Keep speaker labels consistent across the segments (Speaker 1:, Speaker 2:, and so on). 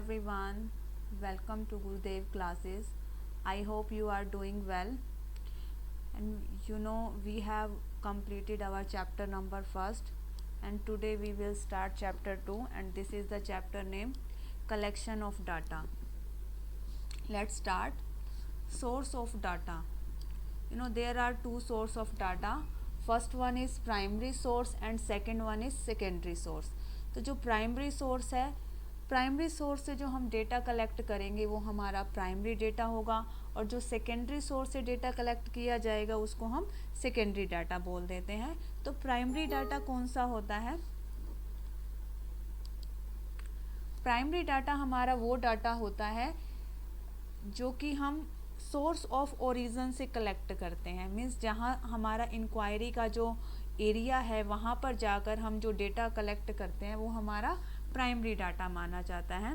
Speaker 1: everyone, welcome to Gurudev classes. I hope you are doing well. And we have completed our chapter number first, and today we will start chapter 2, and this is the chapter name Collection of Data. Let's start. Source of data. There are two source of data. First one is primary source and second one is secondary source. तो जो primary source है, primary source से जो हम data collect करेंगे वो हमारा primary data होगा, और जो सेकेंडरी सोर्स से डेटा कलेक्ट किया जाएगा उसको हम सेकेंडरी डाटा बोल देते हैं. तो प्राइमरी डाटा कौन सा होता है? प्राइमरी डाटा हमारा वो डाटा होता है जो कि हम सोर्स ऑफ ओरिजिन से कलेक्ट करते हैं. मीन्स जहाँ हमारा इंक्वायरी का जो एरिया है वहाँ पर जाकर हम जो डेटा कलेक्ट करते हैं वो हमारा प्राइमरी डाटा माना जाता है.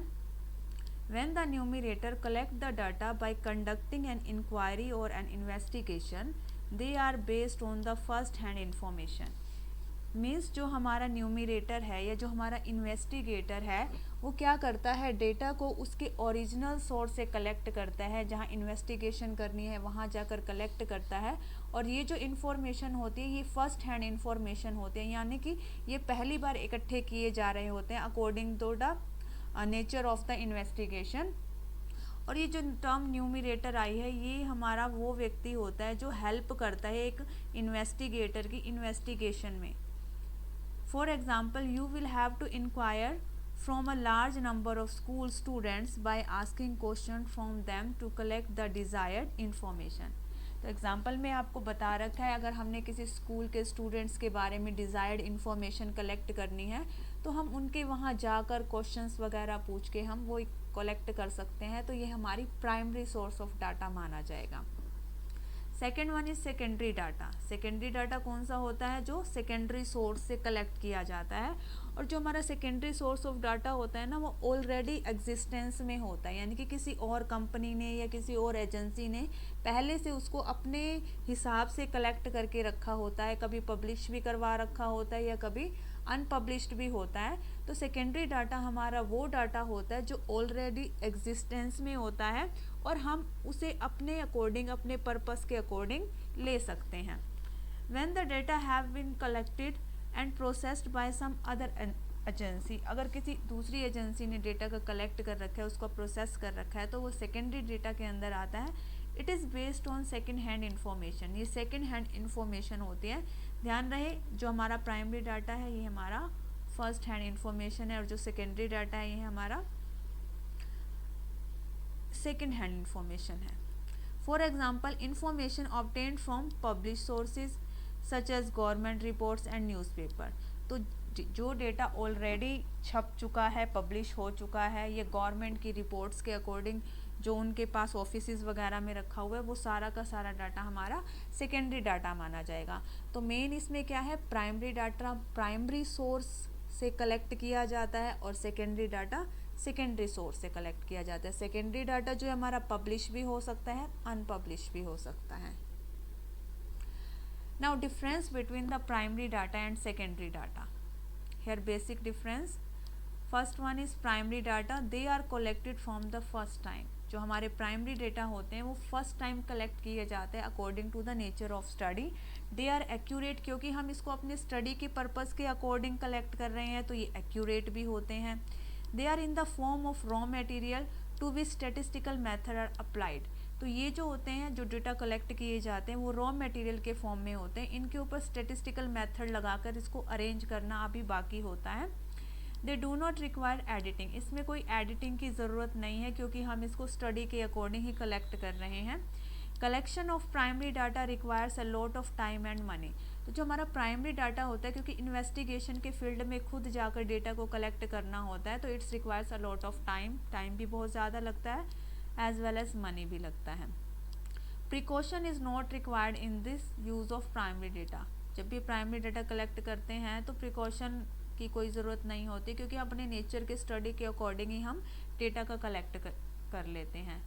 Speaker 1: When the numerator collect the data by conducting an inquiry or an investigation, they are based on the first hand information. Means जो हमारा न्यूमिरेटर है या जो हमारा इन्वेस्टिगेटर है वो क्या करता है, डेटा को उसके ओरिजिनल सोर्स से कलेक्ट करता है. जहाँ इन्वेस्टिगेशन करनी है वहाँ जाकर कलेक्ट करता है, और ये जो इन्फॉर्मेशन होती है ये फर्स्ट हैंड इन्फॉर्मेशन होते हैं, यानी कि ये पहली बार इकट्ठे किए जा रहे होते हैं according to the nature of the investigation. और ये जो टर्म न्यूमिरेटर आई है ये हमारा वो व्यक्ति होता है जो हेल्प करता है एक इन्वेस्टिगेटर की इन्वेस्टिगेशन में. For example, you will have to inquire from a large number of school students by asking questions from them to collect the desired information. तो एग्जाम्पल में आपको बता रखा है, अगर हमने किसी स्कूल के स्टूडेंट्स के बारे में डिज़ायर्ड इन्फॉर्मेशन कलेक्ट करनी है तो हम उनके वहाँ जाकर क्वेश्चंस वगैरह पूछ के हम वो कलेक्ट कर सकते हैं. तो ये हमारी प्राइमरी सोर्स ऑफ डाटा माना जाएगा. Second one is secondary data. Secondary data कौन सा होता है? जो सेकेंडरी सोर्स से कलेक्ट किया जाता है. और जो हमारा सेकेंडरी सोर्स ऑफ डाटा होता है ना वो ऑलरेडी एग्जिस्टेंस में होता है, यानी कि किसी और कंपनी ने या किसी और एजेंसी ने पहले से उसको अपने हिसाब से कलेक्ट करके रखा होता है. कभी पब्लिश भी करवा रखा होता है या कभी अनपब्लिश्ड भी होता है. तो सेकेंडरी डाटा हमारा वो डाटा होता है जो ऑलरेडी एग्जिस्टेंस में होता है और हम उसे अपने अकॉर्डिंग, अपने पर्पस के अकॉर्डिंग ले सकते हैं. When the data have been collected and processed by some other agency, अगर किसी दूसरी एजेंसी ने डेटा का कलेक्ट कर रखा है, उसको प्रोसेस कर रखा है, तो वो सेकेंडरी डेटा के अंदर आता है. It is based on second hand information. ये सेकेंड हैंड इन्फॉर्मेशन होती है. ध्यान रहे जो हमारा प्राइमरी डाटा है ये हमारा फर्स्ट हैंड इन्फॉर्मेशन है, और जो सेकेंडरी डाटा है ये हमारा सेकेंड हैंड इन्फॉर्मेशन है. For example, information obtained from publish sources such as government reports and newspaper. तो जो डेटा ऑलरेडी छप चुका है, पब्लिश हो चुका है, ये गवर्नमेंट की रिपोर्ट्स के अकॉर्डिंग जो उनके पास ऑफिसेज वगैरह में रखा हुआ है वो सारा का सारा डाटा हमारा सेकेंडरी डाटा माना जाएगा. तो मेन इसमें क्या है, प्राइमरी डाटा प्राइमरी सोर्स से कलेक्ट किया जाता है और सेकेंडरी डाटा सेकेंडरी सोर्स से कलेक्ट किया जाता है. सेकेंडरी डाटा जो है हमारा पब्लिश भी हो सकता है, अनपब्लिश भी हो सकता है. Now difference between the primary data and secondary data. Here basic difference. First one is primary data, they are collected from the first time. जो हमारे प्राइमरी डेटा होते हैं वो फर्स्ट टाइम कलेक्ट किए जाते हैं according to the nature of study. They are accurate, क्योंकि हम इसको अपने स्टडी के पर्पस के अकॉर्डिंग कलेक्ट कर रहे हैं तो ये एक्यूरेट भी होते हैं. They are in the form of raw material to which statistical method are applied. तो ये जो होते हैं, जो डेटा कलेक्ट किए जाते हैं वो रॉ मटेरियल के फॉर्म में होते हैं. इनके ऊपर स्टेटिस्टिकल मेथड लगाकर इसको अरेंज करना अभी बाकी होता है. They do not require editing. इसमें कोई एडिटिंग की ज़रूरत नहीं है क्योंकि हम इसको स्टडी के अकॉर्डिंग ही कलेक्ट कर रहे हैं. Collection of primary data requires a lot of time and money. तो जो हमारा प्राइमरी डाटा होता है, क्योंकि इन्वेस्टिगेशन के फील्ड में खुद जाकर डेटा को कलेक्ट करना होता है, तो it's requires a lot of time. Time भी बहुत ज़्यादा लगता है एज वेल एज मनी भी लगता है. Precaution is not required in this use of primary data. जब भी प्राइमरी डाटा कलेक्ट करते हैं तो प्रिकॉशन की कोई ज़रूरत नहीं होती, क्योंकि अपने नेचर के स्टडी के अकॉर्डिंग ही हम डेटा का कलेक्ट कर लेते हैं.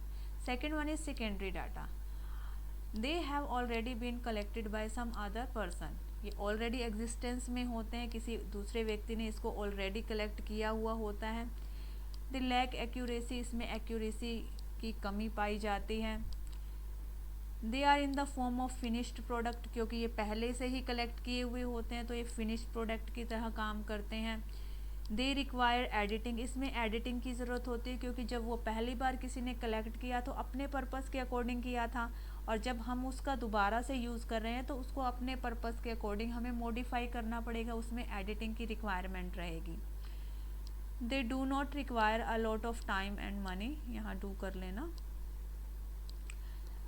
Speaker 1: Second one is secondary data. They have already been collected by some other person. ये ऑलरेडी एग्जिस्टेंस में होते हैं, किसी दूसरे व्यक्ति ने इसको ऑलरेडी कलेक्ट किया हुआ होता है. द लैक एक्यूरेसी, इसमें एक्यूरेसी की कमी पाई जाती है। They are in the form of finished product, क्योंकि ये पहले से ही कलेक्ट किए हुए होते हैं तो ये फिनिश्ड प्रोडक्ट की तरह काम करते हैं। दे रिक्वायर एडिटिंग, इसमें एडिटिंग की ज़रूरत होती है क्योंकि जब वो पहली बार किसी ने कलेक्ट किया तो अपने पर्पज़ के अकॉर्डिंग किया था, और जब हम उसका दोबारा से यूज़ कर रहे हैं तो उसको अपने पर्पज़ के अकॉर्डिंग हमें मॉडिफाई करना पड़ेगा, उसमें एडिटिंग की रिक्वायरमेंट रहेगी। They do not require a lot of time and money, यहाँ डू कर लेना।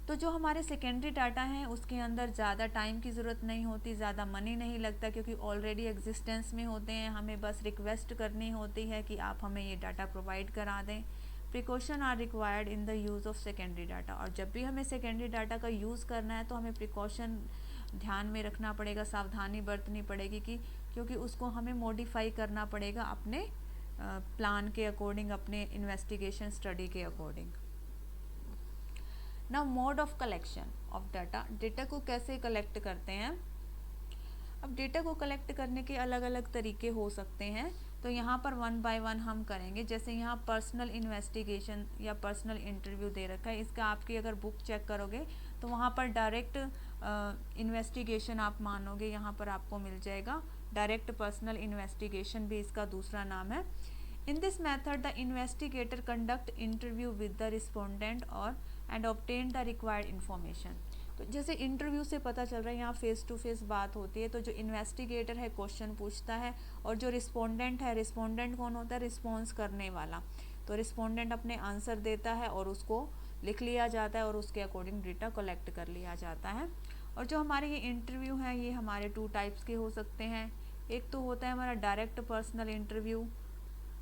Speaker 1: तो जो हमारे सेकेंडरी डाटा हैं उसके अंदर ज़्यादा टाइम की ज़रूरत नहीं होती, ज़्यादा मनी नहीं लगता, क्योंकि ऑलरेडी एग्जिस्टेंस में होते हैं। हमें बस रिक्वेस्ट करनी होती है कि आप हमें ये डाटा प्रोवाइड करा दें। Precaution are required in the use of secondary data, और जब भी हमें सेकेंडरी डाटा का यूज़ करना है तो हमें प्रिकॉशन ध्यान में रखना पड़ेगा, सावधानी बरतनी पड़ेगी कि क्योंकि उसको हमें मॉडिफाई करना पड़ेगा अपने प्लान के अकॉर्डिंग, अपने इन्वेस्टिगेशन स्टडी के according. Now mode of collection of data, data को कैसे कलेक्ट करते हैं। अब डेटा को कलेक्ट करने के अलग अलग तरीके हो सकते हैं, तो यहाँ पर वन बाय वन हम करेंगे। जैसे यहाँ पर्सनल इन्वेस्टिगेशन या पर्सनल इंटरव्यू दे रखा है, इसका आपकी अगर बुक चेक करोगे तो वहाँ पर डायरेक्ट इन्वेस्टिगेशन आप मानोगे, यहाँ पर आपको मिल जाएगा। डायरेक्ट पर्सनल इन्वेस्टिगेशन भी इसका दूसरा नाम है। In this method the investigator conduct interview with the respondent और and obtain the required information. तो जैसे इंटरव्यू से पता चल रहा है यहाँ फेस टू फेस बात होती है, तो जो इन्वेस्टिगेटर है क्वेश्चन पूछता है, और जो रिस्पोंडेंट है, रिस्पोंडेंट कौन होता है, रिस्पॉन्स करने वाला। तो रिस्पोंडेंट अपने आंसर देता है और उसको लिख लिया जाता है और उसके अकॉर्डिंग डेटा कलेक्ट कर लिया जाता है। और जो हमारे ये इंटरव्यू हैं ये हमारे 2 टाइप्स के हो सकते हैं। एक तो होता है हमारा direct personal interview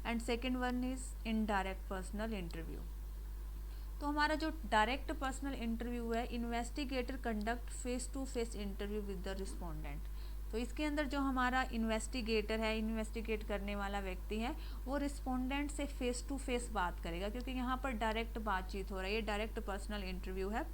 Speaker 1: and second one is indirect personal interview. तो हमारा जो डायरेक्ट पर्सनल इंटरव्यू है, investigator conduct face to face interview with the respondent. तो इसके अंदर जो हमारा इन्वेस्टिगेटर है, इन्वेस्टिगेट करने वाला व्यक्ति है, वो रिस्पोंडेंट से फेस टू फेस बात करेगा, क्योंकि यहाँ पर डायरेक्ट बातचीत हो रही है, डायरेक्ट पर्सनल इंटरव्यू है।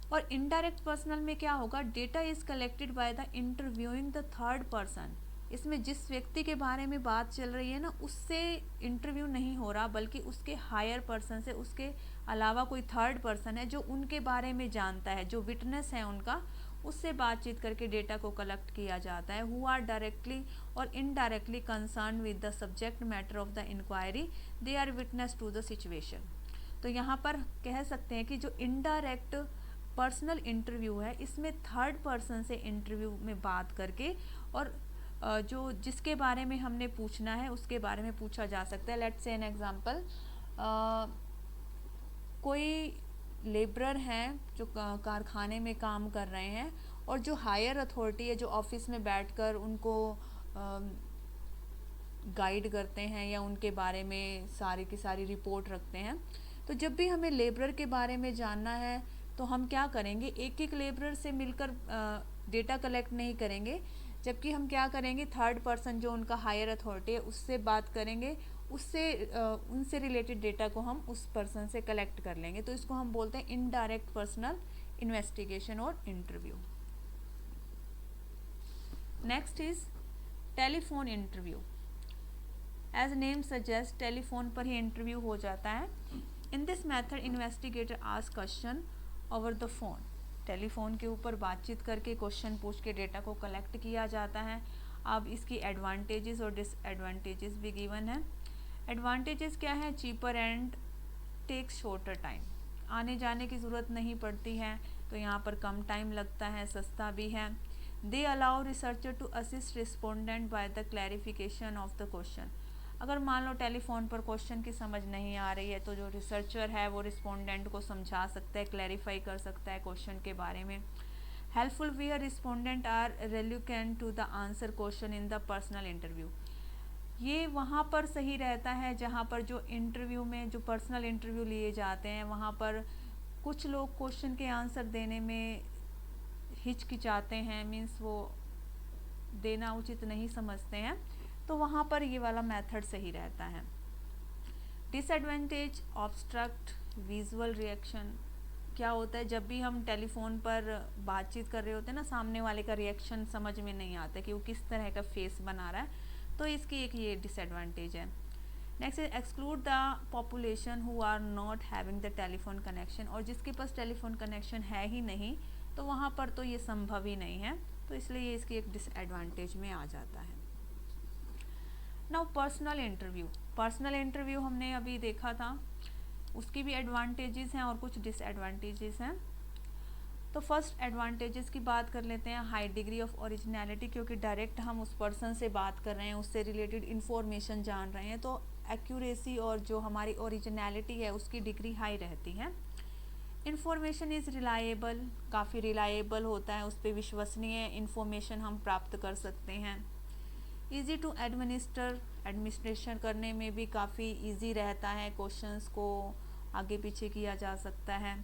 Speaker 1: और इनडायरेक्ट पर्सनल में क्या होगा, data is collected by the interviewing the third person. इसमें जिस व्यक्ति के बारे में बात चल रही है ना, उससे इंटरव्यू नहीं हो रहा, बल्कि उसके हायर पर्सन से, उसके अलावा कोई थर्ड पर्सन है जो उनके बारे में जानता है, जो विटनेस है उनका, उससे बातचीत करके डेटा को कलेक्ट किया जाता है। हु आर डायरेक्टली और indirectly concern with the subject matter of the inquiry, they are witness to the situation. तो यहाँ पर कह सकते हैं कि जो इनडायरेक्ट पर्सनल इंटरव्यू है, इसमें थर्ड पर्सन से इंटरव्यू में बात करके और जो जिसके बारे में हमने पूछना है उसके बारे में पूछा जा सकता है। लेट्स से एन एग्जांपल, कोई लेबरर हैं जो कारखाने में काम कर रहे हैं, और जो हायर अथॉरिटी है जो ऑफिस में बैठकर उनको गाइड करते हैं या उनके बारे में सारी की सारी रिपोर्ट रखते हैं। तो जब भी हमें लेबरर के बारे में जानना है तो हम क्या करेंगे, एक एक लेबरर से मिलकर डेटा कलेक्ट नहीं करेंगे, जबकि हम क्या करेंगे, थर्ड पर्सन जो उनका हायर अथॉरिटी है उससे बात करेंगे, उससे उनसे रिलेटेड डेटा को हम उस पर्सन से कलेक्ट कर लेंगे। तो इसको हम बोलते हैं इनडायरेक्ट पर्सनल इन्वेस्टिगेशन और interview. Next is telephone interview. As name suggest, telephone पर ही इंटरव्यू हो जाता है। In this method investigator ask question over the phone. Telephone के ऊपर बातचीत करके क्वेश्चन पूछ के डेटा को कलेक्ट किया जाता है। अब इसकी एडवांटेजेस और डिसएडवांटेजेस भी गिवन है। एडवांटेजेस क्या है, cheaper and takes shorter time, आने जाने की ज़रूरत नहीं पड़ती है, तो यहाँ पर कम टाइम लगता है, सस्ता भी है। They allow researcher to assist respondent by the clarification of the question. अगर मान लो टेलीफोन पर क्वेश्चन की समझ नहीं आ रही है तो जो रिसर्चर है वो रिस्पोंडेंट को समझा सकता है, क्लैरिफाई कर सकता है क्वेश्चन के बारे में। Helpful where respondent are reluctant to the answer question in the personal interview. ये वहाँ पर सही रहता है जहाँ पर जो इंटरव्यू में जो पर्सनल इंटरव्यू लिए जाते हैं वहाँ पर कुछ लोग क्वेश्चन के आंसर देने में हिचकिचाते हैं, मीन्स वो देना उचित नहीं समझते हैं, तो वहाँ पर ये वाला मेथड सही रहता है। Disadvantage, obstruct visual reaction. क्या होता है, जब भी हम टेलीफोन पर बातचीत कर रहे होते हैं ना, सामने वाले का रिएक्शन समझ में नहीं आता कि वो किस तरह का फेस बना रहा है, तो इसकी एक ये डिसएडवांटेज है। Next is exclude the population who are not having the telephone connection, और जिसके पास टेलीफोन कनेक्शन है ही नहीं तो वहाँ पर तो ये संभव ही नहीं है, तो इसलिए ये इसकी एक डिसएडवांटेज में आ जाता है। नाउ पर्सनल इंटरव्यू हमने अभी देखा था, उसकी भी एडवांटेजेस हैं और कुछ डिसएडवांटेजेस हैं। तो फर्स्ट एडवांटेजेस की बात कर लेते हैं, हाई डिग्री ऑफ ओरिजिनलिटी, क्योंकि डायरेक्ट हम उस पर्सन से बात कर रहे हैं, उससे रिलेटेड इन्फॉर्मेशन जान रहे हैं, तो एक्यूरेसी और जो हमारी ओरिजिनलिटी है उसकी डिग्री हाई रहती है। इन्फॉर्मेशन इज़ रिलायबल, काफ़ी रिलायबल होता है, उस पर विश्वसनीय इन्फॉर्मेशन हम प्राप्त कर सकते हैं। ईजी टू एडमिनिस्ट्रेशन करने में भी काफ़ी ईजी रहता है, क्वेश्चंस को आगे पीछे किया जा सकता है।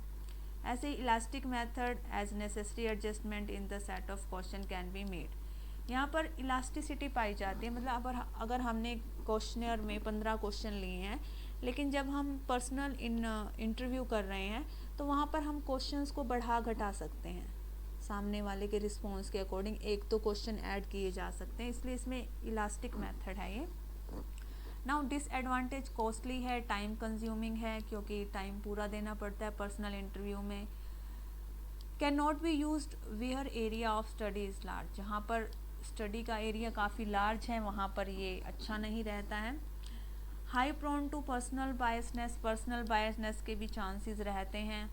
Speaker 1: ऐसे elastic method as necessary adjustment in the set of question can be made. यहाँ पर इलास्टिसिटी पाई जाती है, मतलब अगर हमने क्वेश्चनर में 15 क्वेश्चन लिए हैं, लेकिन जब हम पर्सनल इंटरव्यू कर रहे हैं तो वहाँ पर हम क्वेश्चंस को बढ़ा घटा सकते हैं, सामने वाले के रिस्पॉन्स के अकॉर्डिंग एक तो क्वेश्चन ऐड किए जा सकते हैं, इसलिए इसमें इलास्टिक मेथड है ये। नाउ डिसएडवांटेज कॉस्टली है, टाइम कंज्यूमिंग है, क्योंकि टाइम पूरा देना पड़ता है पर्सनल इंटरव्यू में। Can not be used where area of study is large, जहाँ पर स्टडी का एरिया काफ़ी लार्ज है वहाँ पर ये अच्छा नहीं रहता है। High prone to personal biasness के भी चांसेस रहते हैं।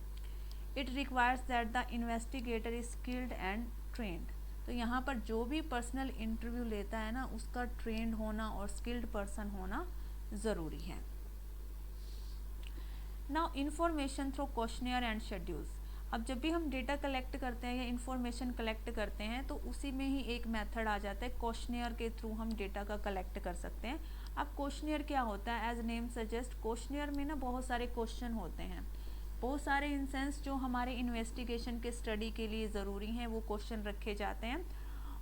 Speaker 1: It requires that the investigator is skilled and trained, तो यहाँ पर जो भी पर्सनल इंटरव्यू लेता है ना उसका ट्रेंड होना और स्किल्ड पर्सन होना ज़रूरी है। Now information through questionnaire and schedules, अब जब भी हम डेटा कलेक्ट करते हैं या इन्फॉर्मेशन कलेक्ट करते हैं तो उसी में ही एक मेथड आ जाता है, क्वेश्चनियर के थ्रू हम डेटा का कलेक्ट कर सकते हैं। अब क्वेश्चनियर क्या होता है, एज नेम सजेस्ट, क्वेश्चनियर में ना बहुत सारे क्वेश्चन होते हैं, बहुत सारे इन सेंस जो हमारे इन्वेस्टिगेशन के स्टडी के लिए ज़रूरी हैं वो क्वेश्चन रखे जाते हैं।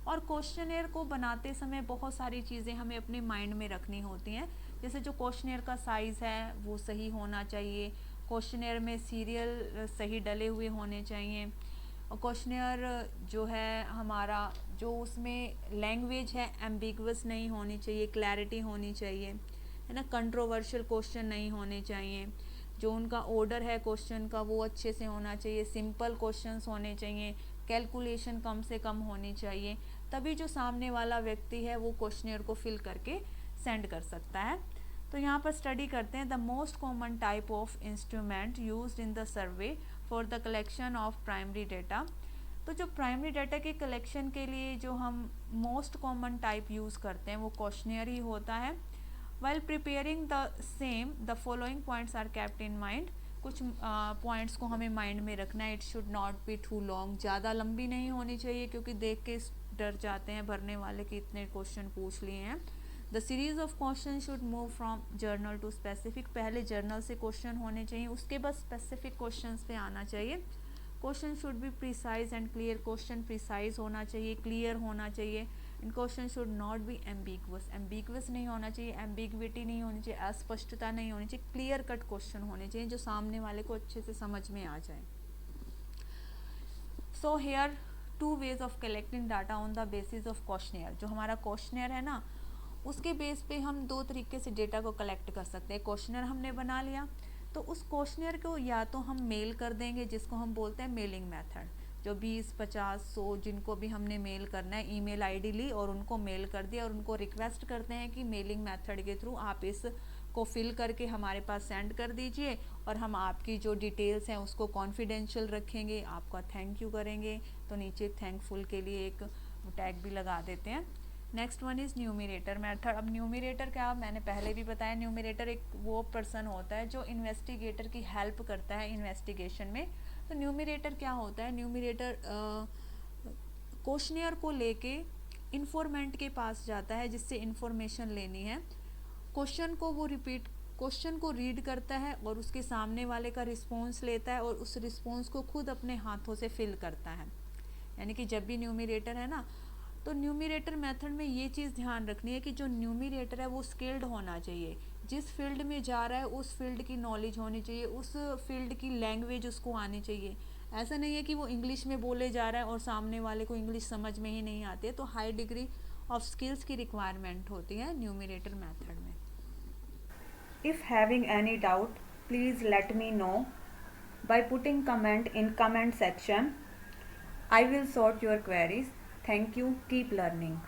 Speaker 1: और क्वेश्चनियर को बनाते समय बहुत सारी चीज़ें हमें अपने माइंड में रखनी होती हैं, जैसे जो क्वेश्चनियर का साइज़ है वो सही होना चाहिए, क्वेश्चनियर में सीरियल सही डले हुए होने चाहिए, और क्वेश्चनियर जो है हमारा जो उसमें लैंग्वेज है एम्बिगुअस नहीं होनी चाहिए, क्लैरिटी होनी चाहिए, है ना, कंट्रोवर्शियल क्वेश्चन नहीं होने चाहिए, जो उनका ऑर्डर है क्वेश्चन का वो अच्छे से होना चाहिए, सिंपल क्वेश्चंस होने चाहिए, कैलकुलेशन कम से कम होनी चाहिए, तभी जो सामने वाला व्यक्ति है वो क्वेश्चनियर को फिल करके सेंड कर सकता है। तो यहाँ पर स्टडी करते हैं the most common type of instrument used in the survey for the collection of primary data. तो जो प्राइमरी डाटा के कलेक्शन के लिए जो हम मोस्ट कॉमन टाइप यूज़ करते हैं वो क्वेश्चनियर ही होता है। While preparing the same, the following points are kept in mind. कुछ पॉइंट्स को हमें माइंड में रखना है। It should not be too long, ज़्यादा लंबी नहीं होनी चाहिए क्योंकि देख के डर जाते हैं भरने वाले कि इतने क्वेश्चन पूछ लिए हैं। The series of question should move from general to specific, पहले जर्नल से क्वेश्चन होने चाहिए उसके बाद स्पेसिफिक क्वेश्चन पे आना चाहिए। Question should be precise and clear, question precise होना चाहिए, क्लियर होना चाहिए। And question should not be ambiguous, ambiguous नहीं होना चाहिए, एम्बिगविटी नहीं होनी चाहिए, अस्पष्टता नहीं होनी चाहिए, क्लियर कट क्वेश्चन होने चाहिए जो सामने वाले को अच्छे से समझ में आ जाए। So here two ways of collecting data on the basis of questionnaire, जो हमारा क्वेश्चनियर है ना उसके बेस पे हम दो तरीके से डेटा को कलेक्ट कर सकते हैं। क्वेश्चनियर हमने बना लिया तो उस क्वेश्चनियर को या तो हम मेल कर देंगे जिसको हम बोलते हैं मेलिंग मेथड, जो 20, 50, 100 जिनको भी हमने मेल करना है ईमेल आईडी ली और उनको मेल कर दिया और उनको रिक्वेस्ट करते हैं कि मेलिंग मेथड के थ्रू आप इस को फिल करके हमारे पास सेंड कर दीजिए और हम आपकी जो डिटेल्स हैं उसको कॉन्फिडेंशियल रखेंगे, आपका थैंक यू करेंगे, तो नीचे थैंकफुल के लिए एक टैग भी लगा देते हैं। Next one is numerator method. अब न्यूमिरेटर क्या, मैंने पहले भी बताया, न्यूमिरेटर एक वो पर्सन होता है जो इन्वेस्टिगेटर की हेल्प करता है इन्वेस्टिगेशन में। तो न्यूमिरेटर क्या होता है, न्यूमिरेटर क्वेश्चनियर को लेके इन्फॉर्मेंट के पास जाता है जिससे इन्फॉर्मेशन लेनी है, क्वेश्चन को वो क्वेश्चन को रीड करता है और उसके सामने वाले का रिस्पॉन्स लेता है और उस रिस्पॉन्स को खुद अपने हाथों से फिल करता है। यानी कि जब भी न्यूमिरेटर है ना, तो न्यूमिरेटर मेथड में ये चीज़ ध्यान रखनी है कि जो न्यूमिरेटर है वो स्किल्ड होना चाहिए, जिस फील्ड में जा रहा है उस फील्ड की नॉलेज होनी चाहिए, उस फील्ड की लैंग्वेज उसको आनी चाहिए। ऐसा नहीं है कि वो इंग्लिश में बोले जा रहा है और सामने वाले को इंग्लिश समझ में ही नहीं आती है, तो हाई डिग्री ऑफ स्किल्स की रिक्वायरमेंट होती है न्यूमिरेटर मेथड में। If having any doubt, please let me know by putting comment in comment section. I will sort your queries. Thank you. Keep learning.